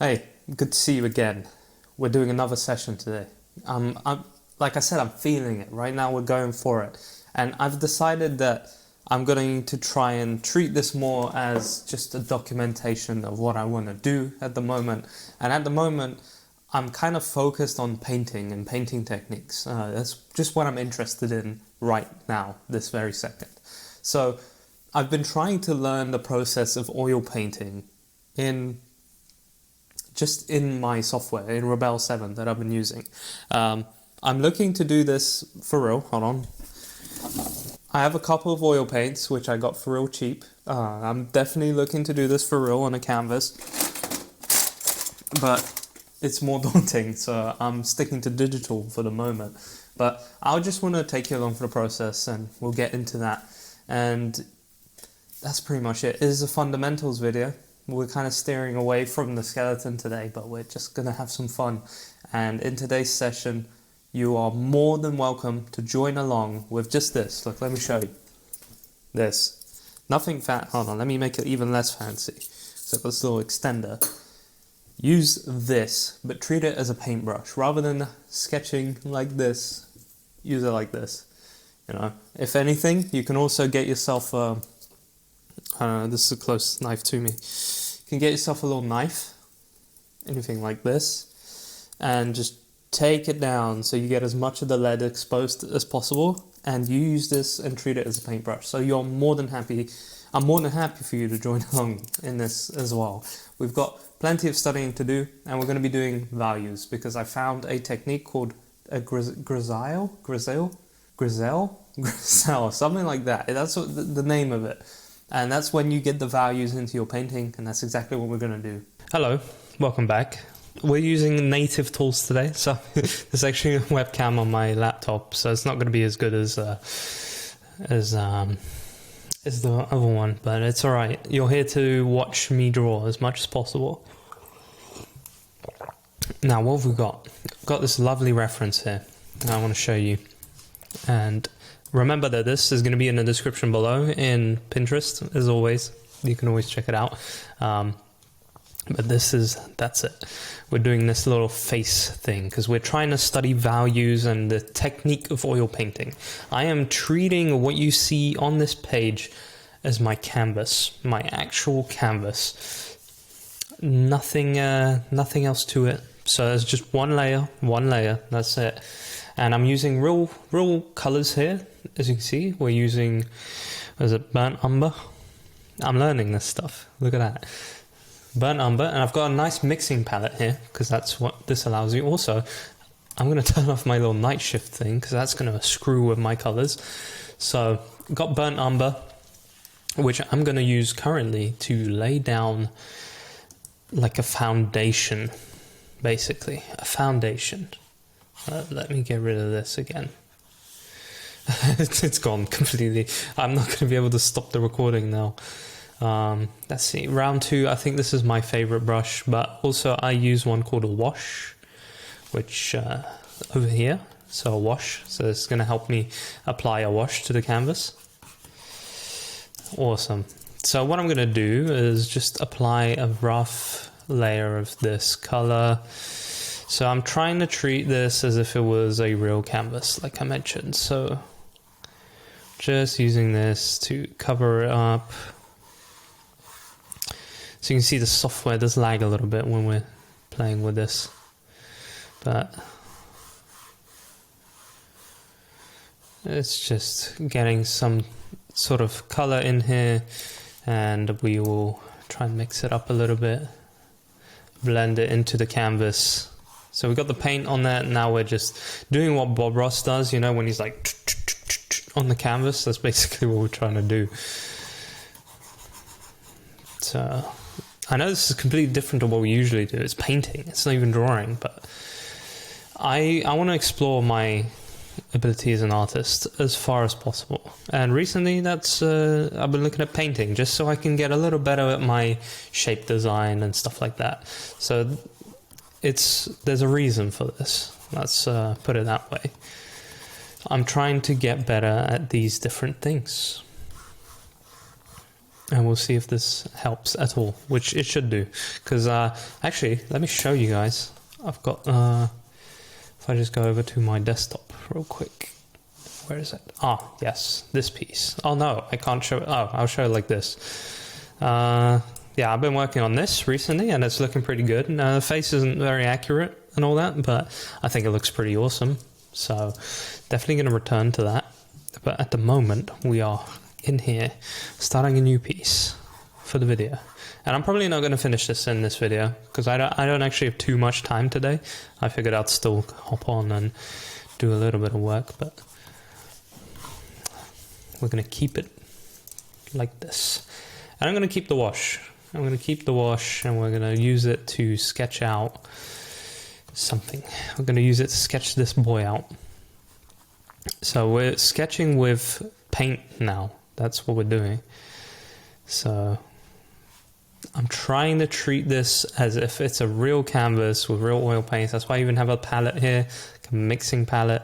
Hey, good to see you again. We're doing another session today. Like I said, I'm feeling it. Right now we're going for it. And I've decided that I'm going to try and treat this more as just a documentation of what I want to do at the moment. And at the moment, I'm kind of focused on painting and painting techniques. That's just what I'm interested in right now, this very second. So I've been trying to learn the process of oil painting in my software, in Rebel 7 that I've been using. I'm looking to do this for real. Hold on. I have a couple of oil paints, which I got for real cheap. I'm definitely looking to do this for real on a canvas. But it's more daunting, so I'm sticking to digital for the moment. But I just want to take you along for the process, and we'll get into that. And that's pretty much it. It is a fundamentals video. We're kind of steering away from the skeleton today, but we're just going to have some fun. And in today's session, you are more than welcome to join along with just this. Look, let me show you. This. Nothing hold on, let me make it even less fancy. So this little extender. Use this, but treat it as a paintbrush. Rather than sketching like this, use it like this. You know, if anything, you can also get yourself this is a close knife to me. You can get yourself a little knife, anything like this, and just take it down so you get as much of the lead exposed as possible, and you use this and treat it as a paintbrush. So you're more than happy. I'm more than happy for you to join along in this as well. We've got plenty of studying to do, and we're going to be doing values because I found a technique called a Grisaille, something like that. That's what the name of it. And that's when you get the values into your painting, and that's exactly what we're going to do. Hello, welcome back. We're using native tools today, so there's actually a webcam on my laptop, so it's not going to be as good as the other one, but it's alright. You're here to watch me draw as much as possible. Now, what have we got? We've got this lovely reference here I want to show you. And remember that this is going to be in the description below in Pinterest, as always. You can always check it out. But that's it. We're doing this little face thing because we're trying to study values and the technique of oil painting. I am treating what you see on this page as my canvas, my actual canvas. Nothing else to it. So there's just one layer, that's it. And I'm using real colors here. As you can see, we're using, what is it, burnt umber? I'm learning this stuff. Look at that. Burnt umber, and I've got a nice mixing palette here because that's what this allows you. Also, I'm going to turn off my little night shift thing because that's going to screw with my colors. So, got burnt umber, which I'm going to use currently to lay down like a foundation, basically. A foundation. Let me get rid of this again. It's gone completely. I'm not going to be able to stop the recording now. Let's see, round 2, I think this is my favorite brush, but also I use one called a wash, which over here, so a wash, so it's going to help me apply a wash to the canvas. Awesome. So what I'm going to do is just apply a rough layer of this color. So I'm trying to treat this as if it was a real canvas, like I mentioned, so just using this to cover it up. So you can see the software does lag a little bit when we're playing with this, but it's just getting some sort of color in here, and we will try and mix it up a little bit, blend it into the canvas. So we got the paint on there, now we're just doing what Bob Ross does, you know, when he's like on the canvas. That's basically what we're trying to do. So I know this is completely different to what we usually do. It's painting. It's not even drawing, but I want to explore my ability as an artist as far as possible. And recently, I've been looking at painting just so I can get a little better at my shape design and stuff like that. So there's a reason for this. Let's put it that way. I'm trying to get better at these different things. and we'll see if this helps at all, which it should do. Because actually, let me show you guys. I've got, if I just go over to my desktop real quick. Where is it? Ah, yes, this piece. Oh no, I can't show it. Oh, I'll show it like this. Yeah, I've been working on this recently and it's looking pretty good. The face isn't very accurate and all that, but I think it looks pretty awesome. So definitely going to return to that. But at the moment, we are in here starting a new piece for the video. And I'm probably not going to finish this in this video because I don't actually have too much time today. I figured I'd still hop on and do a little bit of work, but we're going to keep it like this. And I'm going to keep the wash. I'm going to keep the wash and we're going to use it to sketch out something. We're going to use it to sketch this boy out. So we're sketching with paint now. That's what we're doing. So I'm trying to treat this as if it's a real canvas with real oil paints. That's why I even have a palette here, a mixing palette.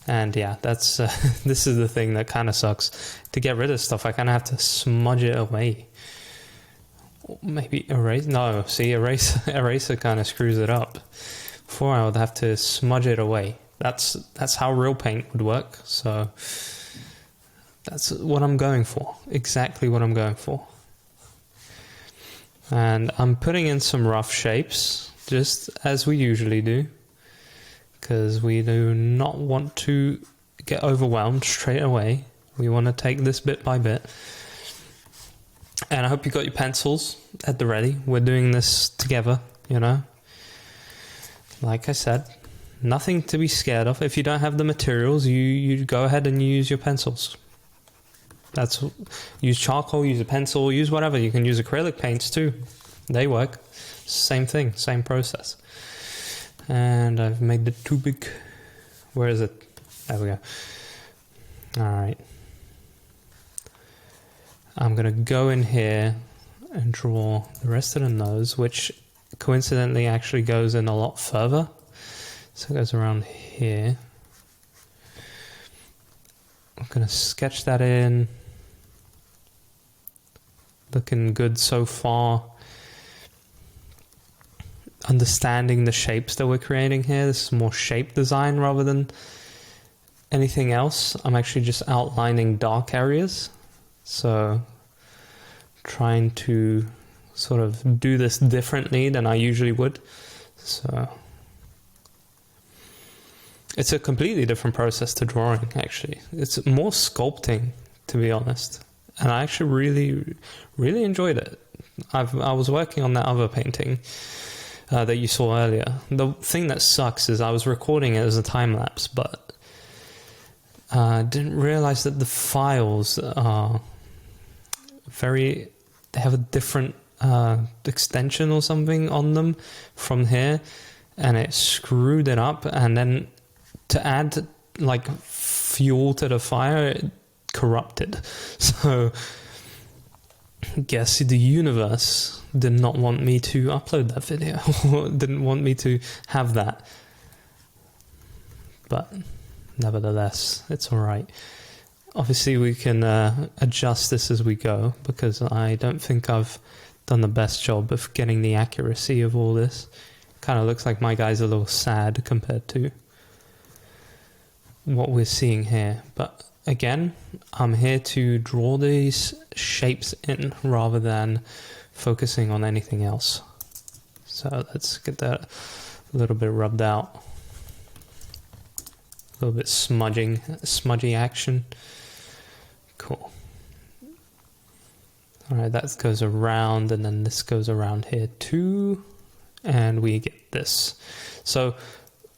And yeah, that's this is the thing that kind of sucks. To get rid of stuff, I kind of have to smudge it away. Maybe erase. No, see, eraser kind of screws it up. Before I would have to smudge it away. That's how real paint would work. So that's what I'm going for. Exactly what I'm going for. And I'm putting in some rough shapes, just as we usually do, because we do not want to get overwhelmed straight away. We want to take this bit by bit. And I hope you got your pencils at the ready. We're doing this together, you know. Like I said, nothing to be scared of. If you don't have the materials, you go ahead and use your pencils. Use charcoal, use a pencil, use whatever. You can use acrylic paints too. They work. Same thing, same process. And I've made it too big. Where is it? There we go. Alright. I'm going to go in here and draw the rest of the nose, which coincidentally actually goes in a lot further. So it goes around here. I'm going to sketch that in. Looking good so far. Understanding the shapes that we're creating here. This is more shape design rather than anything else. I'm actually just outlining dark areas. So trying to sort of do this differently than I usually would. So it's a completely different process to drawing, actually. It's more sculpting, to be honest. And I actually really enjoyed it. I was working on that other painting that you saw earlier. The thing that sucks is I was recording it as a time lapse, but didn't realize that the files are they have a different extension or something on them from here, and it screwed it up. And then to add like fuel to the fire, it corrupted. So guess the universe did not want me to upload that video, or didn't want me to have that. But nevertheless, it's alright. Obviously we can adjust this as we go, because I don't think I've done the best job of getting the accuracy of all this. Kind of looks like my guy's a little sad compared to what we're seeing here. But again, I'm here to draw these shapes in rather than focusing on anything else. So let's get that a little bit rubbed out. A little bit smudgy action. Cool. Alright, that goes around, and then this goes around here too. And we get this. So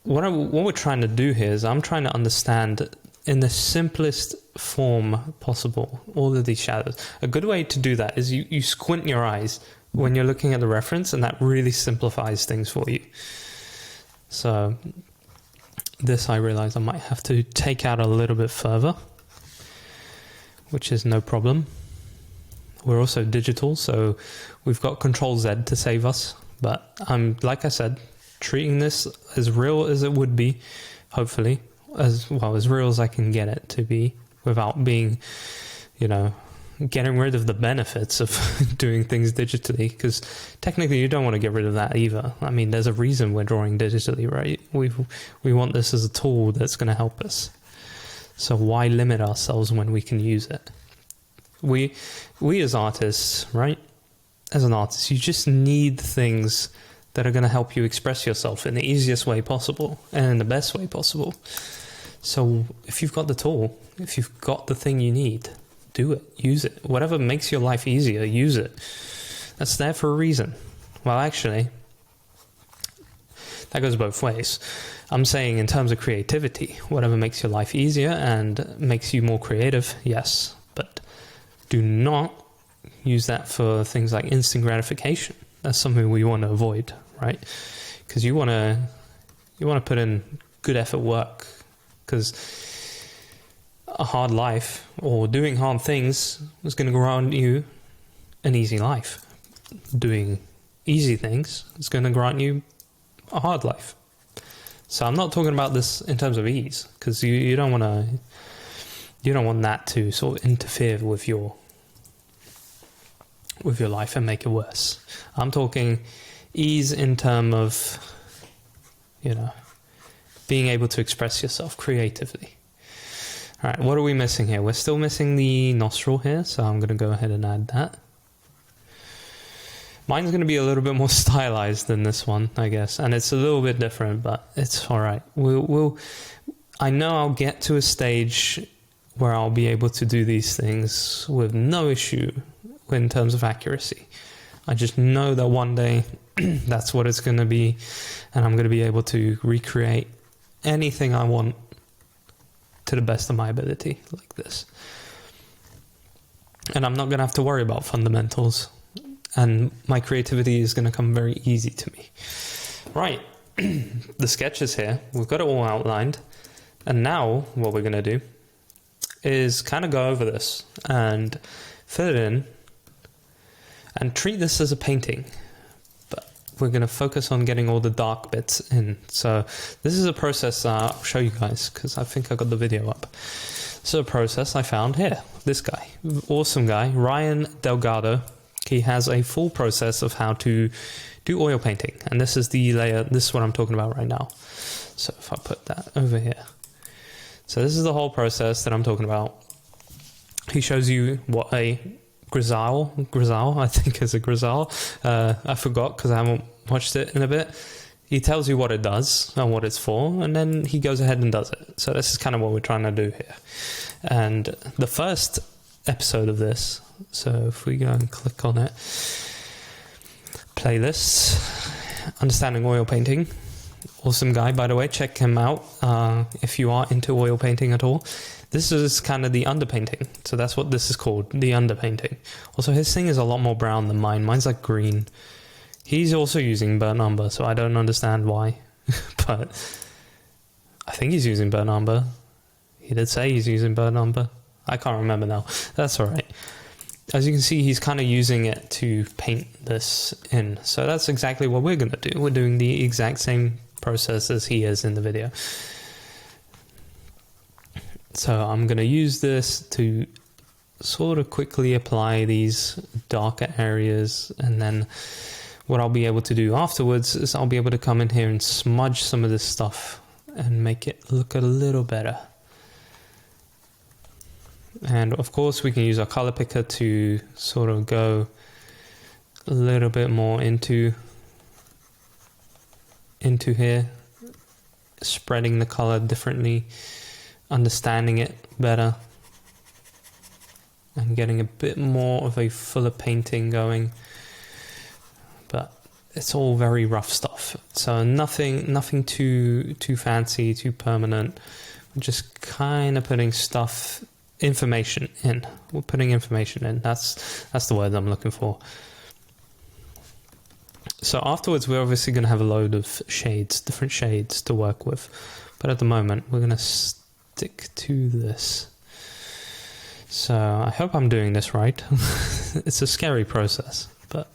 what we're trying to do here is I'm trying to understand in the simplest form possible all of these shadows. A good way to do that is you squint your eyes when you're looking at the reference, and that really simplifies things for you. So this I realize I might have to take out a little bit further, which is no problem. We're also digital, so we've got Control Z to save us. But I'm, like I said, treating this as real as it would be, hopefully. As well, as real as I can get it to be without being, you know, getting rid of the benefits of doing things digitally, because technically you don't want to get rid of that either. I mean, there's a reason we're drawing digitally, right? We want this as a tool that's going to help us. So why limit ourselves when we can use it? We as artists, right? As an artist, you just need things that are going to help you express yourself in the easiest way possible and in the best way possible. So if you've got the tool, if you've got the thing you need, do it, use it. Whatever makes your life easier, use it. That's there for a reason. Well, actually, that goes both ways. I'm saying in terms of creativity, whatever makes your life easier and makes you more creative, yes. But do not use that for things like instant gratification. That's something we want to avoid, right? Because you want to put in good effort work, because a hard life or doing hard things is going to grant you an easy life. Doing easy things is going to grant you a hard life. So I'm not talking about this in terms of ease, because you don't want that to sort of interfere with your life and make it worse. I'm talking ease in terms of, being able to express yourself creatively. All right, what are we missing here? We're still missing the nostril here, so I'm going to go ahead and add that. Mine's going to be a little bit more stylized than this one, I guess, and it's a little bit different, but it's all right. I know I'll get to a stage where I'll be able to do these things with no issue in terms of accuracy. I just know that one day that's what it's going to be, and I'm going to be able to recreate anything I want to the best of my ability, like this. And I'm not going to have to worry about fundamentals, and my creativity is going to come very easy to me. Right, the sketch is here. We've got it all outlined, and now what we're going to do is kind of go over this and fill it in and treat this as a painting. We're going to focus on getting all the dark bits in. So this is a process I'll show you guys, because I think I got the video up. This is a process I found here. This guy, awesome guy, Ryan Delgado. He has a full process of how to do oil painting. And this is the layer, this is what I'm talking about right now. So if I put that over here. So this is the whole process that I'm talking about. He shows you what a Grisaille, I think is a Grisaille. I forgot because I haven't watched it in a bit. He tells you what it does and what it's for, and then he goes ahead and does it. So this is kind of what we're trying to do here. And the first episode of this, so if we go and click on it, playlists, Understanding Oil Painting. Awesome guy, by the way, check him out if you are into oil painting at all. This is kind of the underpainting, so that's what this is called, the underpainting. Also, his thing is a lot more brown than mine. Mine's like green. He's also using burnt umber, so I don't understand why. But I think he's using burnt umber. He did say he's using burnt umber. I can't remember now. That's all right. As you can see, he's kind of using it to paint this in. So that's exactly what we're going to do. We're doing the exact same process as he is in the video. So I'm going to use this to sort of quickly apply these darker areas, and then what I'll be able to do afterwards is I'll be able to come in here and smudge some of this stuff and make it look a little better. And of course we can use our color picker to sort of go a little bit more into here, spreading the color differently, understanding it better, and getting a bit more of a fuller painting going. But it's all very rough stuff, so nothing too fancy, too permanent. We're just kind of putting information in. We're putting information in. That's the word I'm looking for. So afterwards, we're obviously going to have a load of shades, different shades to work with. But at the moment, we're going to stick to this. So I hope I'm doing this right. It's a scary process, but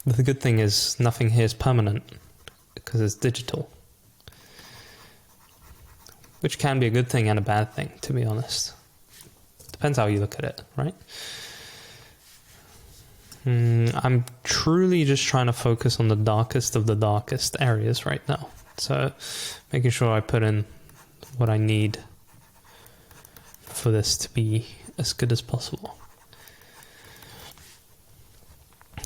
the good thing is nothing here is permanent because it's digital. Which can be a good thing and a bad thing, to be honest. Depends how you look at it, right? I'm truly just trying to focus on the darkest of the darkest areas right now. So making sure I put in what I need for this to be as good as possible.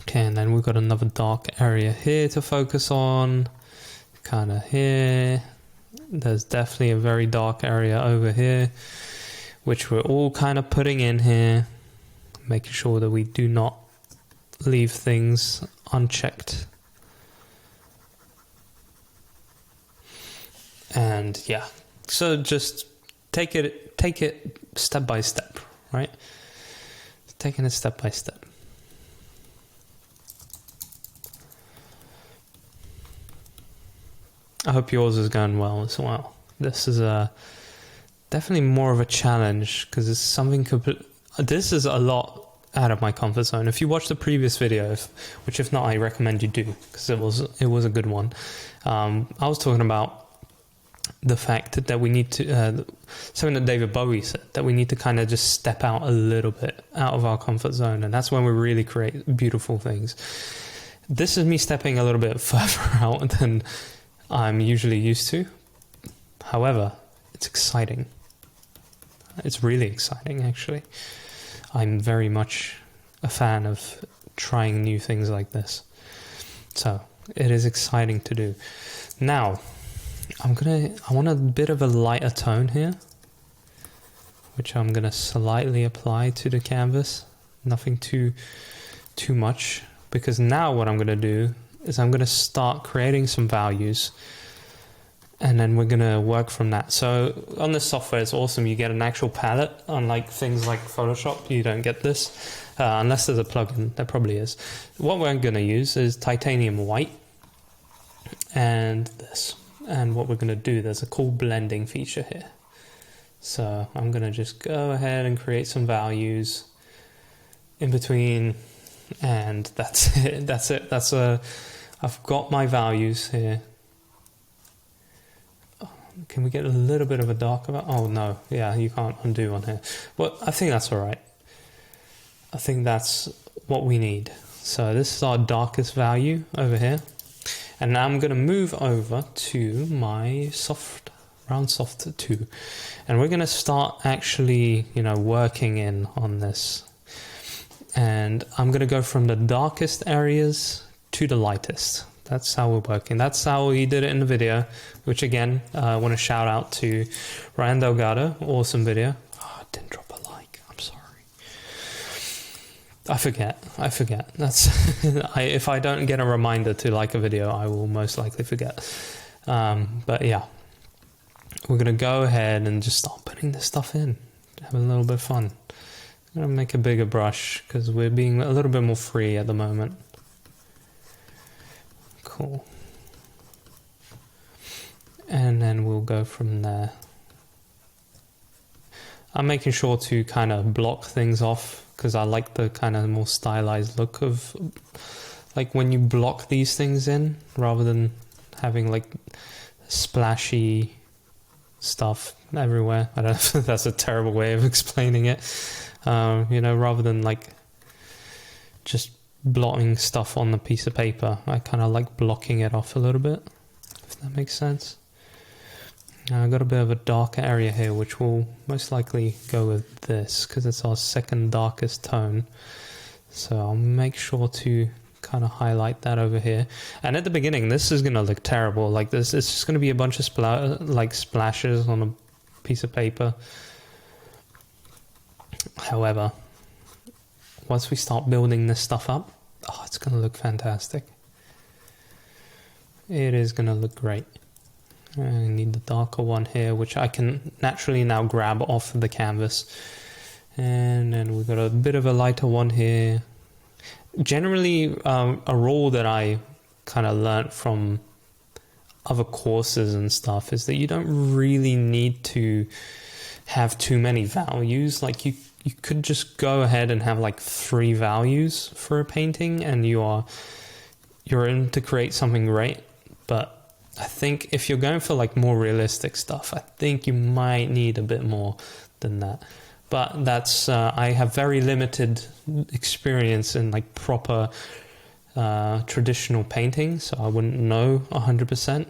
Okay, and then we've got another dark area here to focus on. Kind of here. There's definitely a very dark area over here, which we're all kind of putting in here, making sure that we do not leave things unchecked. And yeah, so just take it step by step, right? Taking it step by step. I hope yours is going well as well. This is definitely more of a challenge because it's something. This is a lot out of my comfort zone. If you watch the previous video, which if not, I recommend you do because it was a good one. I was talking about the fact that we need to something that David Bowie said, that we need to kind of just step out a little bit out of our comfort zone, and that's when we really create beautiful things. This is me stepping a little bit further out than I'm usually used to. However, it's exciting. It's really exciting, actually. I'm very much a fan of trying new things like this. So it is exciting to do. Now, I want a bit of a lighter tone here, which I'm gonna slightly apply to the canvas. Nothing too much, because now what I'm gonna do is I'm going to start creating some values, and then we're going to work from that. So on this software, it's awesome. You get an actual palette. Unlike things like Photoshop, you don't get this unless there's a plugin. There probably is. What we're going to use is titanium white and this. And what we're going to do, there's a cool blending feature here. So I'm going to just go ahead and create some values in between. And that's it. That's it. I've got my values here. Can we get a little bit of a darker? Oh no, yeah, you can't undo on here. Well, I think that's all right. I think that's what we need. So this is our darkest value over here. And now I'm going to move over to my round soft 2. And we're going to start actually, working in on this. And I'm going to go from the darkest areas to the lightest. That's how we're working. That's how we did it in the video, which again, I want to shout out to Ryan Delgado. Awesome video. Oh, I didn't drop a like. I'm sorry. I forget. That's if I don't get a reminder to like a video, I will most likely forget. But yeah, we're going to go ahead and just start putting this stuff in. Have a little bit of fun. I'm going to make a bigger brush because we're being a little bit more free at the moment. Cool. And then we'll go from there. I'm making sure to kind of block things off because I like the kind of more stylized look of like when you block these things in rather than having like splashy stuff everywhere. I don't know if that's a terrible way of explaining it. Rather than like just blotting stuff on the piece of paper, I kind of like blocking it off a little bit, if that makes sense. Now I've got a bit of a darker area here, which will most likely go with this because it's our second darkest tone. So I'll make sure to kind of highlight that over here. And at the beginning, this is going to look terrible. Like this, it's just going to be a bunch of splashes on a piece of paper. However, once we start building this stuff up, it's going to look fantastic. It is going to look great. I need the darker one here, which I can naturally now grab off of the canvas. And then we've got a bit of a lighter one here. Generally, a rule that I kind of learnt from other courses and stuff is that you don't really need to have too many values. Like you could just go ahead and have like 3 values for a painting and you're in to create something great. But I think if you're going for like more realistic stuff, I think you might need a bit more than that. but that's I have very limited experience in like proper traditional painting, so I wouldn't know 100%.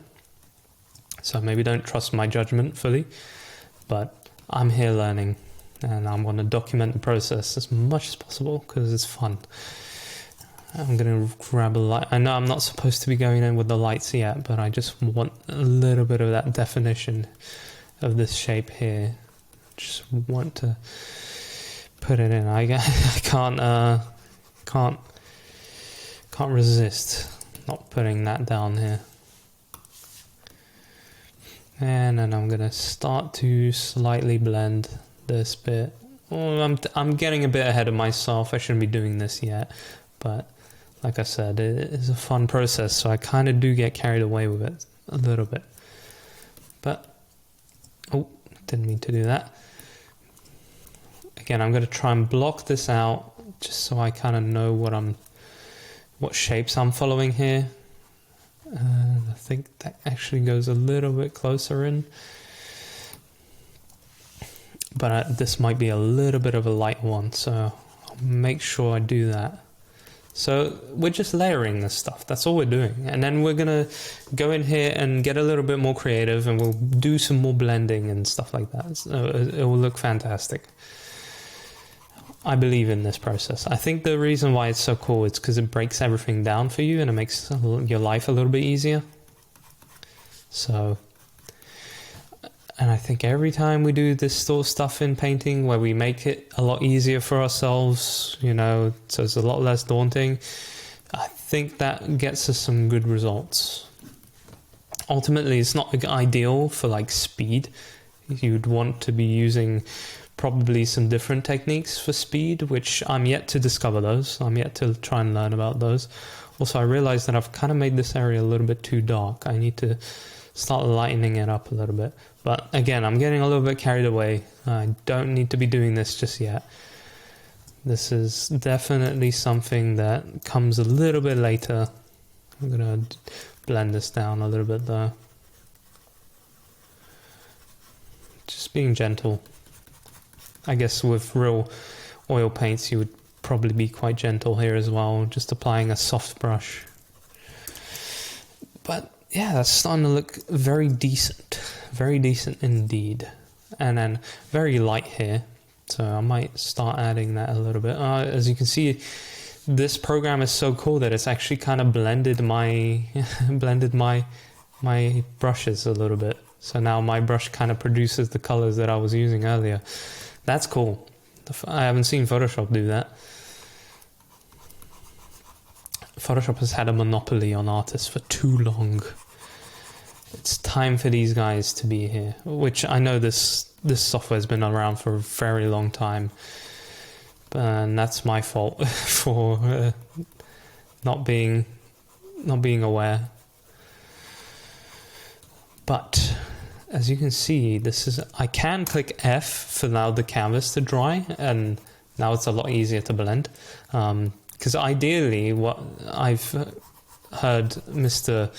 So maybe don't trust my judgment fully, but I'm here learning, and I'm going to document the process as much as possible because it's fun. I'm going to grab a light. I know I'm not supposed to be going in with the lights yet, but I just want a little bit of that definition of this shape here. Just want to put it in. I can't resist not putting that down here. And then I'm going to start to slightly blend this bit. Oh, I'm getting a bit ahead of myself. I shouldn't be doing this yet, but like I said, it is a fun process, so I kind of do get carried away with it a little bit. But, oh, didn't mean to do that. Again, I'm going to try and block this out just so I kind of know what shapes I'm following here. I think that actually goes a little bit closer in. But this might be a little bit of a light one, so I'll make sure I do that. So we're just layering this stuff. That's all we're doing. And then we're going to go in here and get a little bit more creative, and we'll do some more blending and stuff like that. So it will look fantastic. I believe in this process. I think the reason why it's so cool is because it breaks everything down for you and it makes your life a little bit easier. So, and I think every time we do this sort of stuff in painting where we make it a lot easier for ourselves, you know, so it's a lot less daunting, I think that gets us some good results. Ultimately, it's not ideal for like speed. You'd want to be using probably some different techniques for speed, which I'm yet to discover those. I'm yet to try and learn about those. Also, I realized that I've kind of made this area a little bit too dark. I need to start lightening it up a little bit. But again, I'm getting a little bit carried away. I don't need to be doing this just yet. This is definitely something that comes a little bit later. I'm going to blend this down a little bit though. Just being gentle. I guess with real oil paints you would probably be quite gentle here as well, just applying a soft brush. But yeah, that's starting to look very decent indeed. And then very light here, so I might start adding that a little bit. As you can see, this program is so cool that it's actually kind of blended my my brushes a little bit. So now my brush kind of produces the colors that I was using earlier. That's cool. I haven't seen Photoshop do that. Photoshop has had a monopoly on artists for too long. It's time for these guys to be here, which I know this software's been around for a very long time, and that's my fault for not being aware. But as you can see, I can click F for now the canvas to dry, and now it's a lot easier to blend. Because ideally, what I've heard Mr.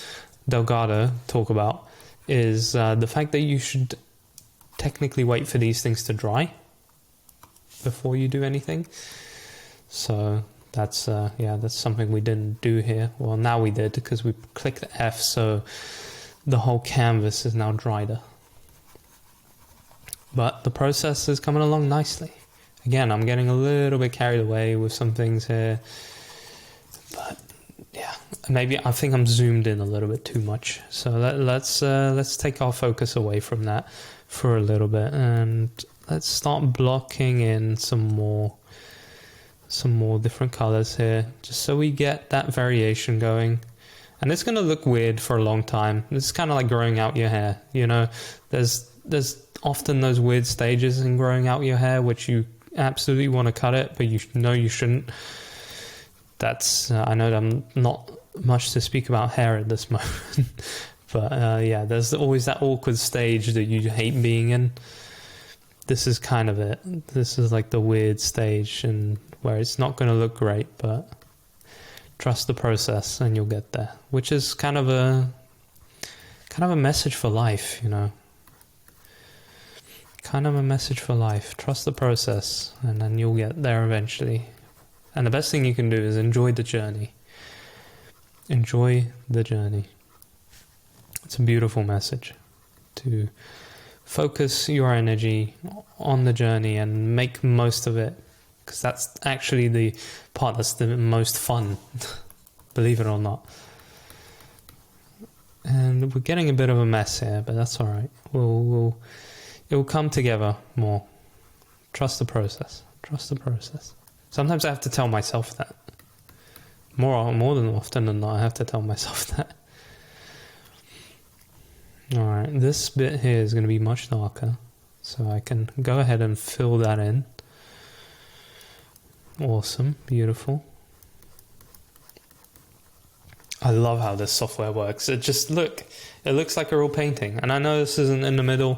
Delgado talk about is the fact that you should technically wait for these things to dry before you do anything. So that's something we didn't do here. Well, now we did because we clicked F, so the whole canvas is now drier. But the process is coming along nicely. Again, I'm getting a little bit carried away with some things here. But yeah, maybe I think I'm zoomed in a little bit too much. So let's take our focus away from that for a little bit, and let's start blocking in some more different colors here, just so we get that variation going. And it's going to look weird for a long time. It's kind of like growing out your hair, you know. There's often those weird stages in growing out your hair, which you absolutely want to cut it, but you know you shouldn't. That's I know I'm not much to speak about hair at this moment, but yeah, there's always that awkward stage that you hate being in. This is kind of it. This is like the weird stage, and where it's not going to look great, but trust the process and you'll get there, which is kind of a message for life, you know. kind of a message for life. Trust the process, and then you'll get there eventually. And the best thing you can do is enjoy the journey. Enjoy the journey. It's a beautiful message to focus your energy on the journey and make most of it, because that's actually the part that's the most fun, believe it or not. And we're getting a bit of a mess here, but that's all right. It will come together more. Trust the process. Trust the process. Sometimes I have to tell myself that. More than often than not, I have to tell myself that. Alright, this bit here is going to be much darker, so I can go ahead and fill that in. Awesome, beautiful. I love how this software works. It looks like a real painting. And I know this isn't in the middle,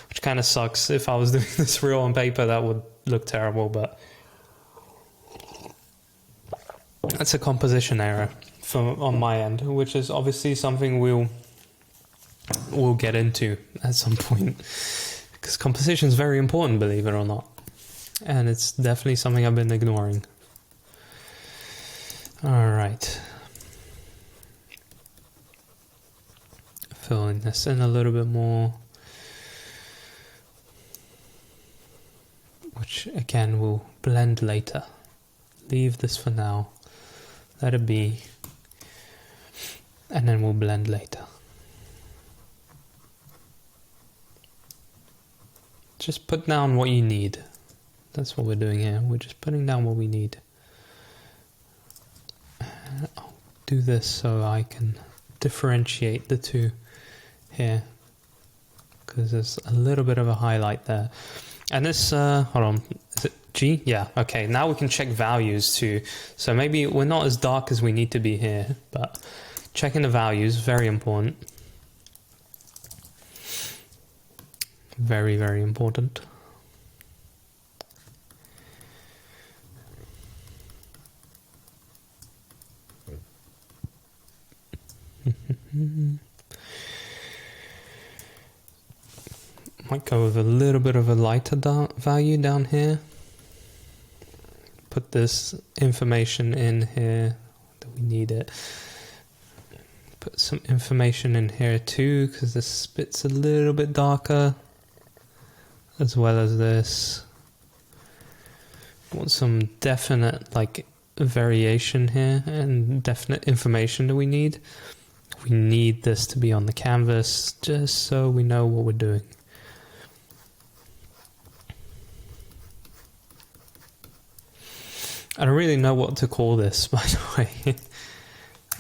which kind of sucks. If I was doing this real on paper, that would look terrible, but that's a composition error on my end, which is obviously something we'll get into at some point, because composition is very important, believe it or not, and it's definitely something I've been ignoring. Alright, filling this in a little bit more, which again will blend later. Leave this for now, let it be, and then we'll blend later. Just put down what you need. That's what we're doing here. We're just putting down what we need. I'll do this so I can differentiate the two here, because there's a little bit of a highlight there. And this, hold on, is it G? Yeah, okay, now we can check values too. So maybe we're not as dark as we need to be here, but checking the values, very important. Very, very important. Might go with a little bit of a lighter value down here. Put this information in here that we need it. Put some information in here too, because this bit's a little bit darker, as well as this. Want some definite like variation here and definite information that we need. We need this to be on the canvas just so we know what we're doing. I don't really know what to call this, by the way.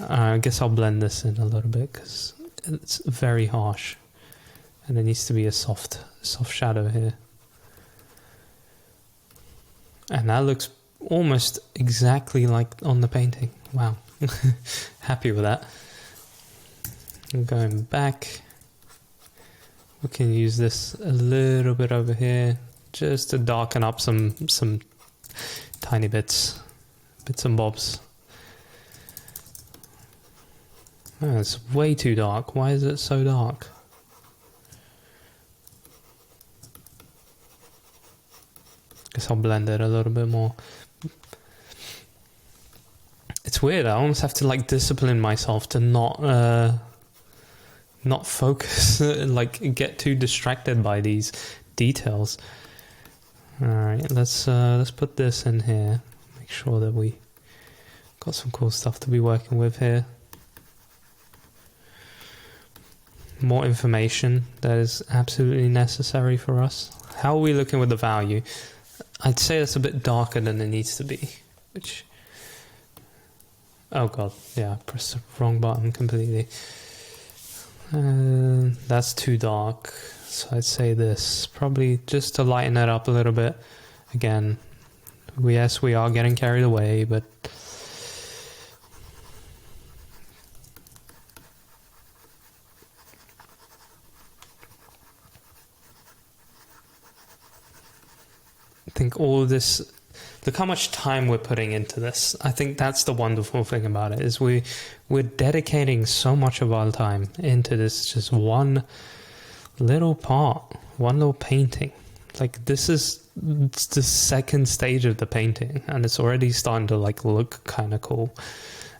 I guess I'll blend this in a little bit because it's very harsh, and there needs to be a soft shadow here. And that looks almost exactly like on the painting. Wow, happy with that. I'm going back. We can use this a little bit over here just to darken up some tiny bits and bobs. Oh, it's way too dark. Why is it so dark? Guess I'll blend it a little bit more. It's weird. I almost have to like discipline myself to not focus, like get too distracted by these details. All right, let's put this in here. Make sure that we got some cool stuff to be working with here. More information that is absolutely necessary for us. How are we looking with the value? I'd say it's a bit darker than it needs to be, which, oh god, yeah, I pressed the wrong button completely. That's too dark, so I'd say this, probably just to lighten it up a little bit. Again, yes, we are getting carried away, but I think all of this, look how much time we're putting into this. I think that's the wonderful thing about it, is we're dedicating so much of our time into this just one little part, one little painting. like this is the second stage of the painting, and it's already starting to like look kind of cool.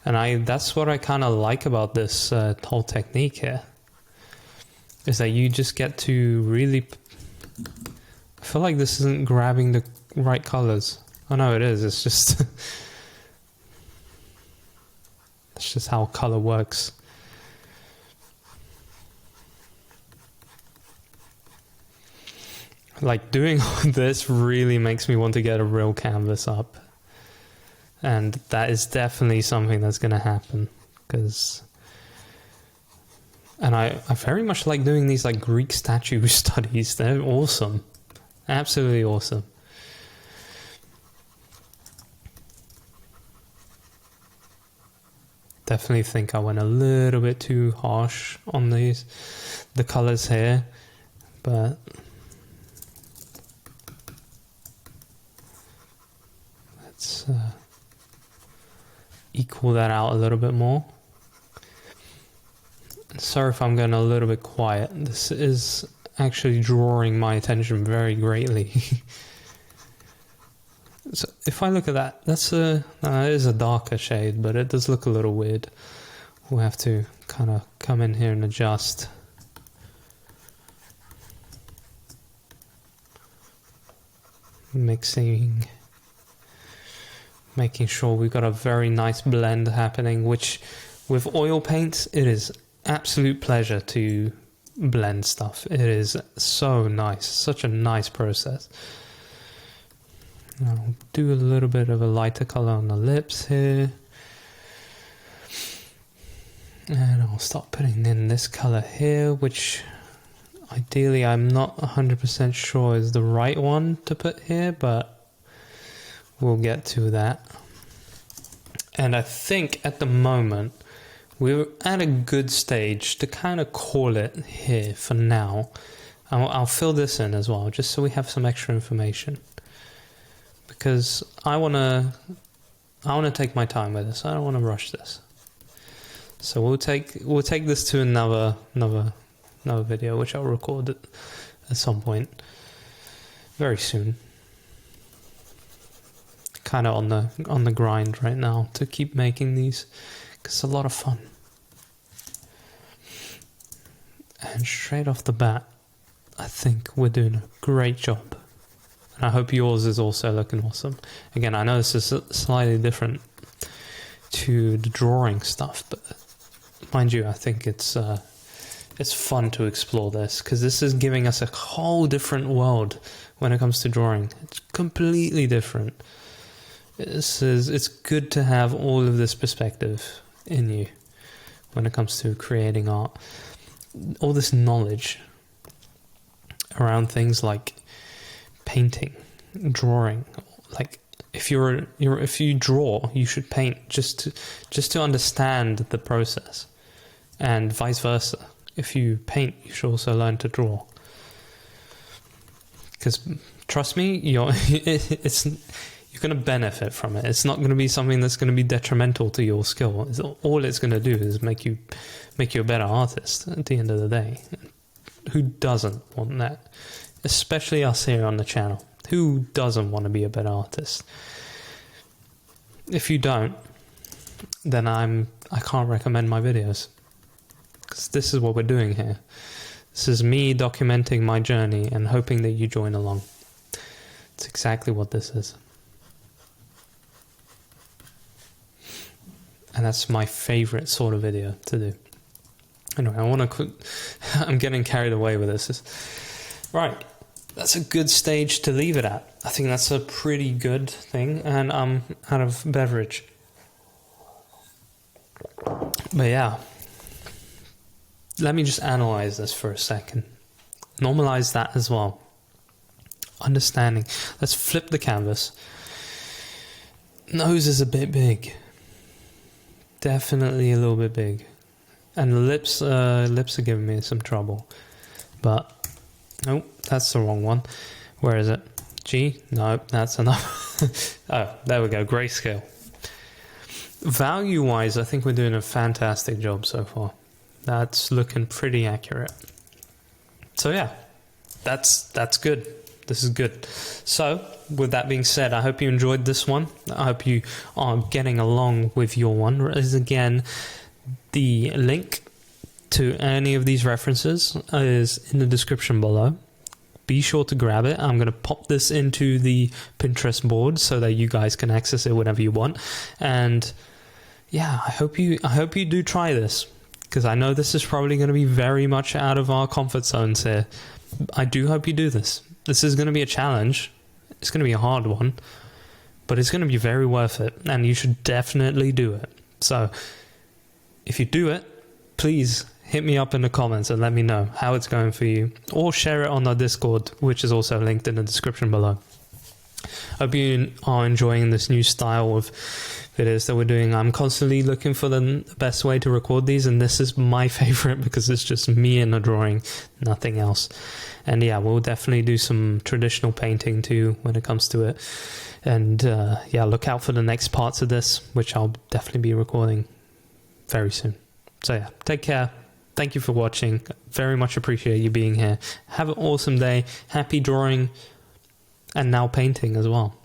And that's what I kind of like about this whole technique here, is that you just get to really, I feel like this isn't grabbing the right colors. Oh no, it is. It's just it's just how color works. Like doing all this really makes me want to get a real canvas up, and that is definitely something that's going to happen, because and I very much like doing these like Greek statue studies. They're awesome, absolutely awesome. Definitely think I went a little bit too harsh on the colors here, but let's equal that out a little bit more. Sorry if I'm going a little bit quiet. This is actually drawing my attention very greatly. So if I look at that, it is a darker shade, but it does look a little weird. We'll have to kind of come in here and adjust. Making sure we've got a very nice blend happening, which with oil paints, it is absolute pleasure to blend stuff. It is so nice, such a nice process. I'll do a little bit of a lighter color on the lips here. And I'll start putting in this color here, which ideally I'm not 100% sure is the right one to put here, but we'll get to that. And I think at the moment we're at a good stage to kind of call it here for now. I'll fill this in as well, just so we have some extra information, because I want to take my time with this. I don't want to rush this. So we'll take this to another video, which I'll record at some point very soon. Kind of on the grind right now to keep making these, because it's a lot of fun. And straight off the bat, I think we're doing a great job. And I hope yours is also looking awesome. Again, I know this is slightly different to the drawing stuff, but mind you, I think it's fun to explore this, because this is giving us a whole different world when it comes to drawing. It's completely different. It's good to have all of this perspective in you when it comes to creating art. All this knowledge around things like painting, drawing. Like if you draw, you should paint just to understand the process, and vice versa. If you paint, you should also learn to draw. Because trust me, you're going to benefit from it. It's not going to be something that's going to be detrimental to your skill. All it's going to do is make you a better artist at the end of the day. Who doesn't want that? Especially us here on the channel. Who doesn't want to be a better artist? If you don't, then I can't recommend my videos. Because this is what we're doing here. This is me documenting my journey and hoping that you join along. It's exactly what this is. And that's my favorite sort of video to do. Anyway, I'm getting carried away with this. Right, that's a good stage to leave it at. I think that's a pretty good thing. And I'm out of beverage. But yeah, let me just analyze this for a second. Normalize that as well. Understanding. Let's flip the canvas. Nose is a bit big. Definitely a little bit big. And the lips are giving me some trouble. But, oh, that's the wrong one. Where is it? G? No, that's enough. Oh, there we go. Grayscale. Value-wise, I think we're doing a fantastic job so far. That's looking pretty accurate. So yeah, that's good. This is good. So, with that being said, I hope you enjoyed this one. I hope you are getting along with your one. As again, the link to any of these references is in the description below. Be sure to grab it. I'm going to pop this into the Pinterest board so that you guys can access it whenever you want. And yeah, I hope you do try this, because I know this is probably going to be very much out of our comfort zones here. I do hope you do this. This is going to be a challenge. It's going to be a hard one, but it's going to be very worth it, and you should definitely do it. So if you do it, please hit me up in the comments and let me know how it's going for you, or share it on our Discord, which is also linked in the description below. Hope you are enjoying this new style of videos that we're doing. I'm constantly looking for the best way to record these, and this is my favorite because it's just me in a drawing, nothing else. And yeah, we'll definitely do some traditional painting too when it comes to it. And yeah, look out for the next parts of this, which I'll definitely be recording very soon. So yeah, take care. Thank you for watching. Very much appreciate you being here. Have an awesome day. Happy drawing, and now painting as well.